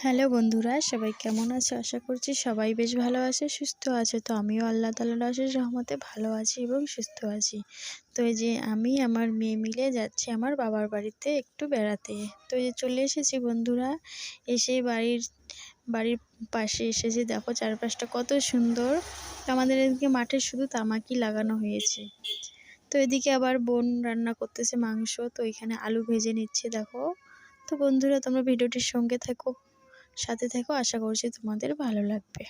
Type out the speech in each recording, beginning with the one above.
Hello বন্ধুরা, সবাই কেমন আছো? আশা করছি সবাই বেশ ভালো আছে, সুস্থ আছে। তো আমিও আল্লাহ তাআলার অশেষ রহমতে ভালো আছি এবং সুস্থ আছি। তো এই যে আমি আমার মেয়ে মিলে যাচ্ছি আমার বাবার বাড়িতে একটু বেড়াতে। তো এই যে চলে এসেছি বন্ধুরা। এসে বাড়ির পাশে এসেছি, দেখো চারপাশটা কত সুন্দর। তো আমাদের এদিকে মাঠে শুধু তামাকি লাগানো হয়েছে। তো এদিকে আবার বোন রান্না করতেছে মাংস, তো এখানে আলু ভেজে নিচ্ছে দেখো। তো বন্ধুরা, তোমরা ভিডিওটির সঙ্গে থেকো, সাথে থেকো, আশা করছি তোমাদের ভালো লাগবে।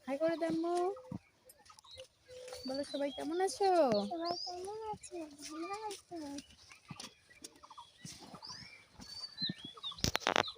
হাই করে দেম্মু, বলো সবাই কেমন আছো? সবাই কেমন আছে? ভালো আছো?